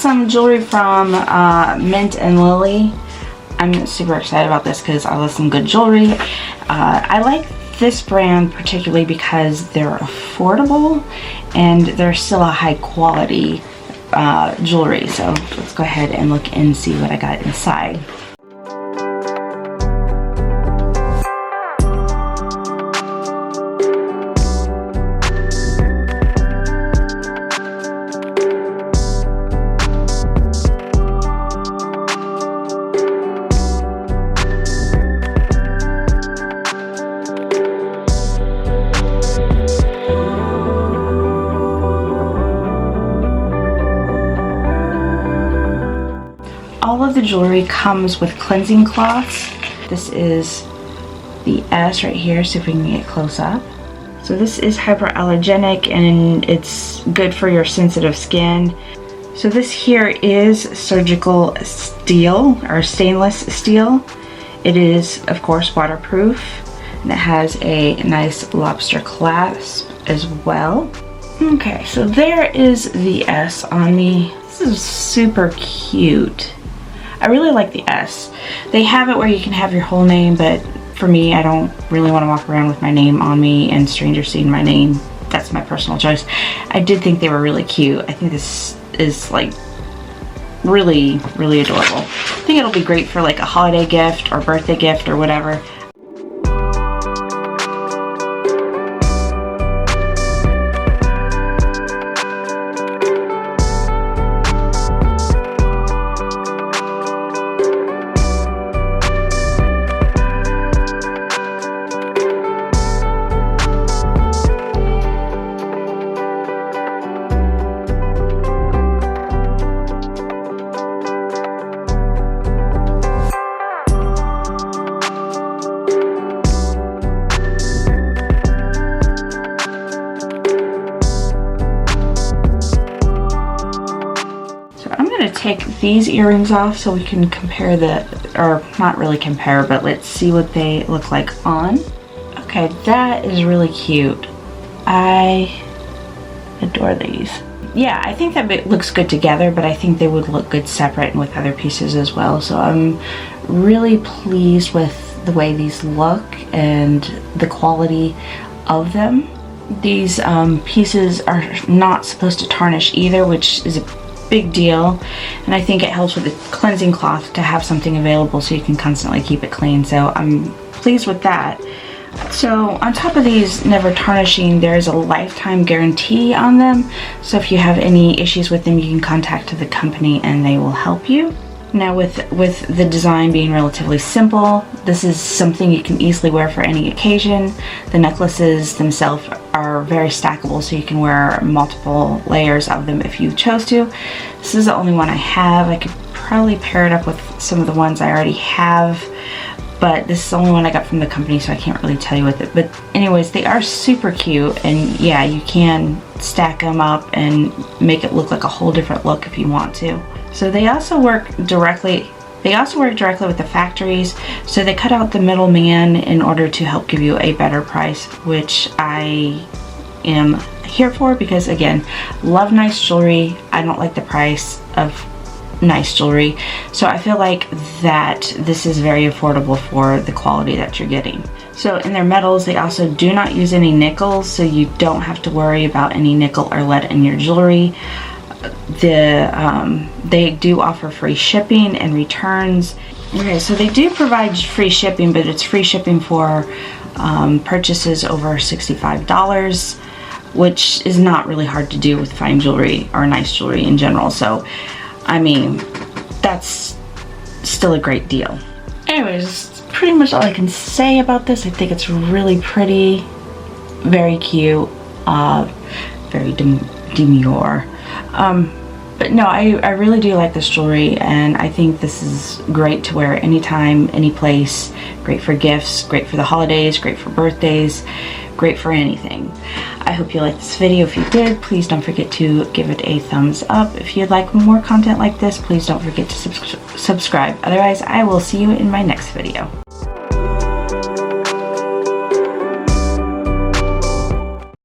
some jewelry from Mint and Lily. I'm super excited about this because I love some good jewelry. I like this brand particularly because they're affordable and they're still a high quality jewelry. So let's go ahead and look and see what I got inside. All of the jewelry comes with cleansing cloths. This is the S right here, so if we can get close up. So this is hyperallergenic and it's good for your sensitive skin. So this here is surgical steel or stainless steel. It is of course waterproof and it has a nice lobster clasp as well. Okay, so there is the S on me. This is super cute. I really like the S. They have it where you can have your whole name, but for me, I don't really want to walk around with my name on me and strangers seeing my name. That's my personal choice. I did think they were really cute. I think this is like really, really adorable. I think it'll be great for like a holiday gift or birthday gift or whatever. Take these earrings off so we can compare or not really compare, but let's see what they look like on. Okay, that is really cute. I adore these. Yeah, I think that it looks good together, but I think they would look good separate and with other pieces as well. So I'm really pleased with the way these look and the quality of them. These pieces are not supposed to tarnish either, which is a big deal, and I think it helps with the cleansing cloth to have something available so you can constantly keep it clean. So I'm pleased with that. So on top of these never tarnishing, there's a lifetime guarantee on them, so if you have any issues with them you can contact the company and they will help you. Now with the design being relatively simple, this is something you can easily wear for any occasion. The necklaces themselves are very stackable, so you can wear multiple layers of them if you chose to. This is the only one I have. I could probably pair it up with some of the ones I already have, but this is the only one I got from the company, so I can't really tell you with it. But anyways, they are super cute, and yeah, you can stack them up and make it look like a whole different look if you want to. So they also work directly with the factories, so they cut out the middleman in order to help give you a better price, which I am here for because, again, love nice jewelry. I don't like the price of nice jewelry, so I feel like that this is very affordable for the quality that you're getting. So in their metals, they also do not use any nickels, so you don't have to worry about any nickel or lead in your jewelry. They do offer free shipping and returns. Okay, so they do provide free shipping, but it's free shipping for purchases over $65, which is not really hard to do with fine jewelry or nice jewelry in general. So, I mean, that's still a great deal. Anyways, that's pretty much all I can say about this. I think it's really pretty, very cute, very demure. But no, I really do like this jewelry, and I think this is great to wear anytime, any place. Great for gifts, great for the holidays, great for birthdays, great for anything. I hope you liked this video. If you did, please don't forget to give it a thumbs up. If you'd like more content like this, please don't forget to subscribe. Otherwise, I will see you in my next video.